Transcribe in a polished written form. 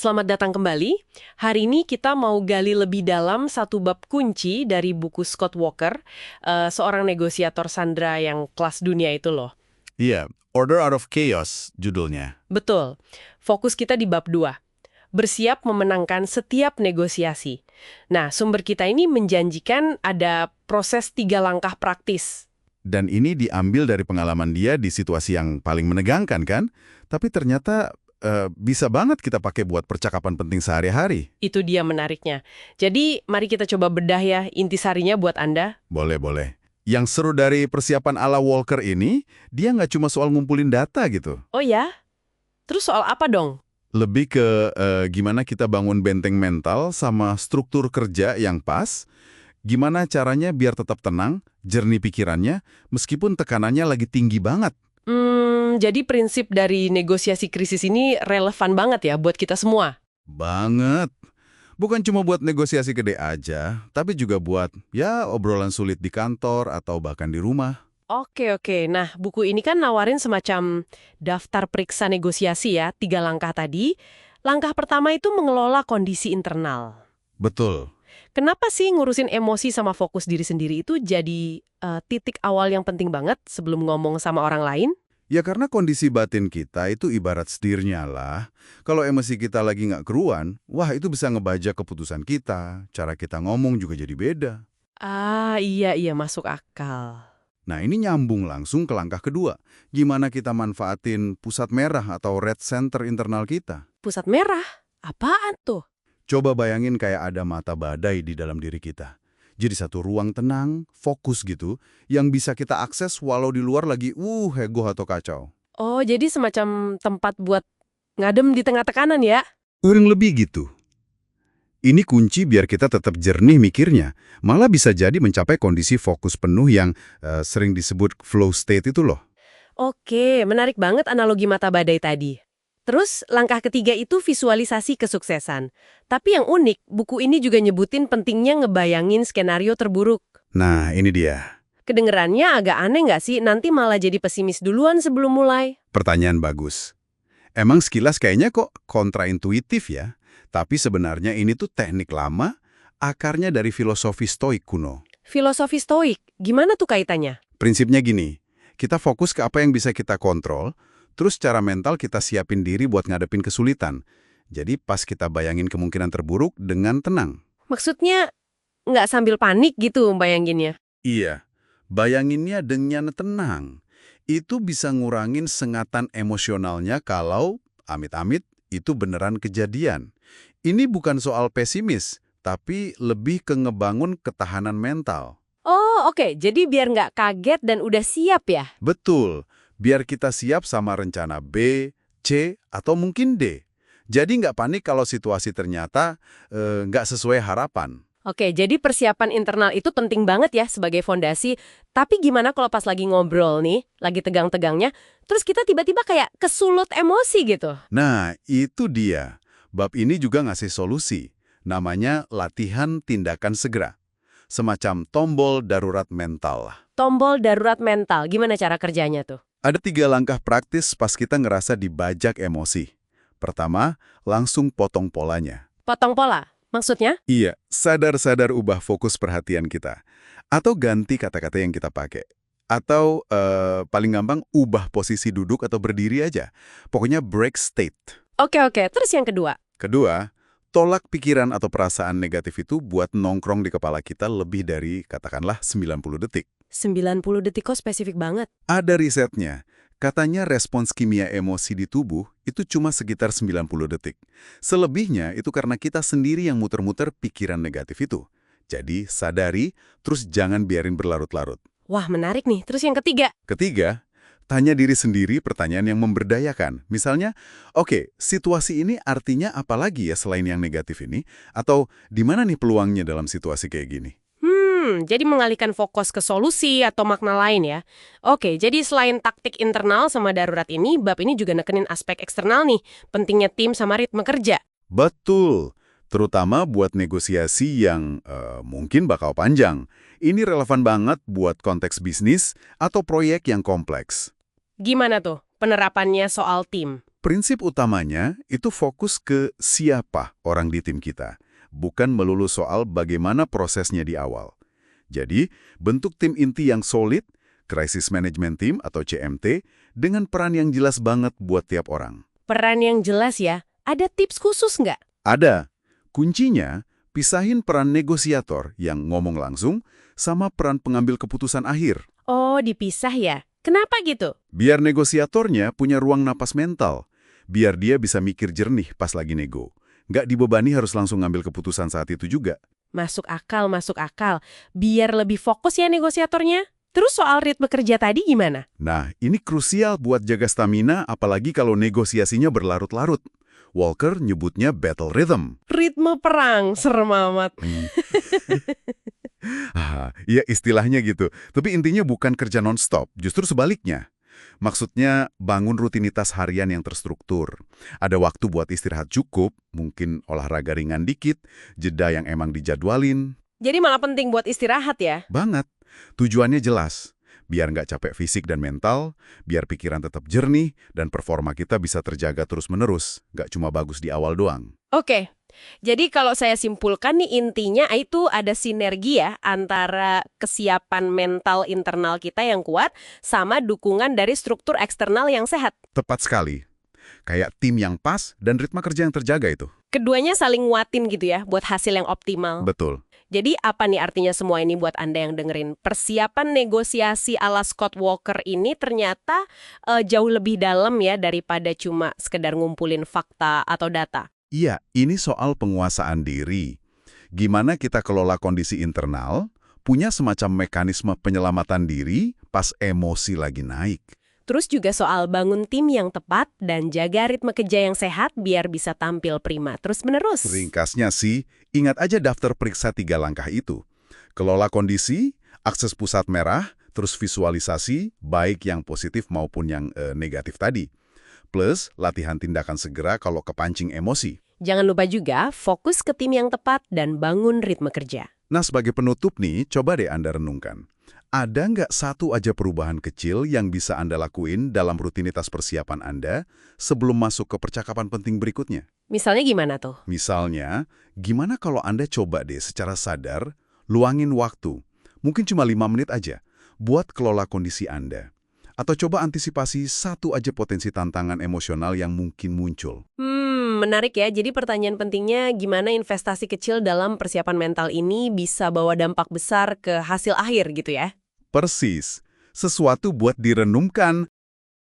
Selamat datang kembali. Hari ini kita mau gali lebih dalam satu bab kunci dari buku Scott Walker, seorang negosiator Sandra yang kelas dunia itu loh. Iya, Order Out of Chaos judulnya. Betul. Fokus kita di bab 2. Bersiap memenangkan setiap negosiasi. Nah, sumber kita ini menjanjikan ada proses 3 langkah praktis. Dan ini diambil dari pengalaman dia di situasi yang paling menegangkan kan? Tapi ternyata bisa banget kita pakai buat percakapan penting sehari-hari. Itu dia menariknya. Jadi, mari kita coba bedah ya intisarinya buat Anda. Boleh. Yang seru dari persiapan ala Walker ini, dia nggak cuma soal ngumpulin data gitu. Oh ya? Terus soal apa dong? Lebih ke gimana kita bangun benteng mental sama struktur kerja yang pas, gimana caranya biar tetap tenang, jernih pikirannya, meskipun tekanannya lagi tinggi banget. Jadi prinsip dari negosiasi krisis ini relevan banget ya buat kita semua. Banget. Bukan cuma buat negosiasi gede aja, tapi juga buat, ya, obrolan sulit di kantor atau bahkan di rumah. Oke. Nah, buku ini kan nawarin semacam daftar periksa negosiasi ya, 3 langkah tadi. Langkah pertama itu mengelola kondisi internal. Betul. Kenapa sih ngurusin emosi sama fokus diri sendiri itu jadi titik awal yang penting banget sebelum ngomong sama orang lain? Ya karena kondisi batin kita itu ibarat setirnya lah. Kalau emosi kita lagi nggak keruan, wah itu bisa ngebajak keputusan kita, cara kita ngomong juga jadi beda. Iya, masuk akal. Nah ini nyambung langsung ke langkah kedua. Gimana kita manfaatin pusat merah atau red center internal kita? Pusat merah? Apaan tuh? Coba bayangin kayak ada mata badai di dalam diri kita. Jadi satu ruang tenang, fokus gitu, yang bisa kita akses walau di luar lagi heboh atau kacau. Oh, jadi semacam tempat buat ngadem di tengah tekanan ya? Kurang lebih gitu. Ini kunci biar kita tetap jernih mikirnya. Malah bisa jadi mencapai kondisi fokus penuh yang sering disebut flow state itu loh. Oke, menarik banget analogi mata badai tadi. Terus, langkah ketiga itu visualisasi kesuksesan. Tapi yang unik, buku ini juga nyebutin pentingnya ngebayangin skenario terburuk. Nah, ini dia. Kedengerannya agak aneh nggak sih? Nanti malah jadi pesimis duluan sebelum mulai. Pertanyaan bagus. Emang sekilas kayaknya kok kontraintuitif ya? Tapi sebenarnya ini tuh teknik lama, akarnya dari filosofi stoik kuno. Filosofi stoik, gimana tuh kaitannya? Prinsipnya gini, kita fokus ke apa yang bisa kita kontrol, terus secara mental kita siapin diri buat ngadepin kesulitan. Jadi pas kita bayangin kemungkinan terburuk dengan tenang. Maksudnya, nggak sambil panik gitu bayanginnya. Iya, bayanginnya dengan tenang. Itu bisa ngurangin sengatan emosionalnya kalau, amit-amit, itu beneran kejadian. Ini bukan soal pesimis, tapi lebih ke ngebangun ketahanan mental. Oh, oke. Jadi biar nggak kaget dan udah siap ya? Betul, biar kita siap sama rencana B, C, atau mungkin D. Jadi nggak panik kalau situasi ternyata nggak sesuai harapan. Oke, jadi persiapan internal itu penting banget ya sebagai fondasi. Tapi gimana kalau pas lagi ngobrol nih, lagi tegang-tegangnya, terus kita tiba-tiba kayak kesulut emosi gitu? Nah, itu dia. Bab ini juga ngasih solusi. Namanya latihan tindakan segera. Semacam tombol darurat mental. Tombol darurat mental, gimana cara kerjanya tuh? Ada 3 langkah praktis pas kita ngerasa dibajak emosi. Pertama, langsung potong polanya. Potong pola, maksudnya? Iya, sadar-sadar ubah fokus perhatian kita. Atau ganti kata-kata yang kita pakai. Atau paling gampang, ubah posisi duduk atau berdiri aja. Pokoknya break state. Oke, terus yang kedua? Kedua, tolak pikiran atau perasaan negatif itu buat nongkrong di kepala kita lebih dari, katakanlah, 90 detik. 90 detik kok spesifik banget. Ada risetnya. Katanya respons kimia emosi di tubuh itu cuma sekitar 90 detik. Selebihnya itu karena kita sendiri yang muter-muter pikiran negatif itu. Jadi sadari, terus jangan biarin berlarut-larut. Wah, menarik nih. Terus yang ketiga? Ketiga, tanya diri sendiri pertanyaan yang memberdayakan. Misalnya, oke, situasi ini artinya apa lagi ya selain yang negatif ini? Atau di mana nih peluangnya dalam situasi kayak gini? Jadi mengalihkan fokus ke solusi atau makna lain ya. Oke, jadi selain taktik internal sama darurat ini, bab ini juga nekenin aspek eksternal nih, pentingnya tim sama ritme kerja. Betul, terutama buat negosiasi yang mungkin bakal panjang. Ini relevan banget buat konteks bisnis atau proyek yang kompleks. Gimana tuh? penerapannya soal tim. Prinsip utamanya itu fokus ke siapa orang di tim kita, bukan melulu soal bagaimana prosesnya di awal. Jadi, bentuk tim inti yang solid, Crisis Management Team atau CMT, dengan peran yang jelas banget buat tiap orang. Peran yang jelas ya. Ada tips khusus nggak? Ada. Kuncinya, pisahin peran negosiator yang ngomong langsung sama peran pengambil keputusan akhir. Oh, dipisah ya. Kenapa gitu? Biar negosiatornya punya ruang napas mental. Biar dia bisa mikir jernih pas lagi nego. Nggak dibebani harus langsung ngambil keputusan saat itu juga. Masuk akal, masuk akal. Biar lebih fokus ya negosiatornya. Terus soal ritme kerja tadi gimana? Nah, ini krusial buat jaga stamina apalagi kalau negosiasinya berlarut-larut. Walker nyebutnya battle rhythm. Ritme perang, serem amat. Iya istilahnya gitu. Tapi intinya bukan kerja non-stop, justru sebaliknya. Maksudnya bangun rutinitas harian yang terstruktur. Ada waktu buat istirahat cukup, mungkin olahraga ringan dikit, jeda yang emang dijadwalin. Jadi malah penting buat istirahat ya? Banget. Tujuannya jelas. Biar nggak capek fisik dan mental, biar pikiran tetap jernih, dan performa kita bisa terjaga terus-menerus. Nggak cuma bagus di awal doang. Oke, jadi kalau saya simpulkan nih intinya itu ada sinergi ya antara kesiapan mental internal kita yang kuat sama dukungan dari struktur eksternal yang sehat. Tepat sekali. Kayak tim yang pas dan ritme kerja yang terjaga itu. Keduanya saling nguatin gitu ya buat hasil yang optimal. Betul. Jadi apa nih artinya semua ini buat Anda yang dengerin? Persiapan negosiasi ala Scott Walker ini ternyata jauh lebih dalam ya daripada cuma sekedar ngumpulin fakta atau data. Iya, ini soal penguasaan diri. Gimana kita kelola kondisi internal, punya semacam mekanisme penyelamatan diri pas emosi lagi naik. Terus juga soal bangun tim yang tepat dan jaga ritme kerja yang sehat biar bisa tampil prima terus-menerus. Ringkasnya sih, ingat aja daftar periksa 3 langkah itu. Kelola kondisi, akses pusat merah, terus visualisasi, baik yang positif maupun yang negatif tadi. Plus, latihan tindakan segera kalau kepancing emosi. Jangan lupa juga fokus ke tim yang tepat dan bangun ritme kerja. Nah, sebagai penutup nih, coba deh Anda renungkan. Ada nggak satu aja perubahan kecil yang bisa Anda lakuin dalam rutinitas persiapan Anda sebelum masuk ke percakapan penting berikutnya? Misalnya gimana tuh? Misalnya, gimana kalau Anda coba deh secara sadar, luangin waktu, mungkin cuma 5 menit aja, buat kelola kondisi Anda. Atau coba antisipasi satu aja potensi tantangan emosional yang mungkin muncul. Menarik ya. Jadi pertanyaan pentingnya gimana investasi kecil dalam persiapan mental ini bisa bawa dampak besar ke hasil akhir gitu ya? Persis, sesuatu buat direnungkan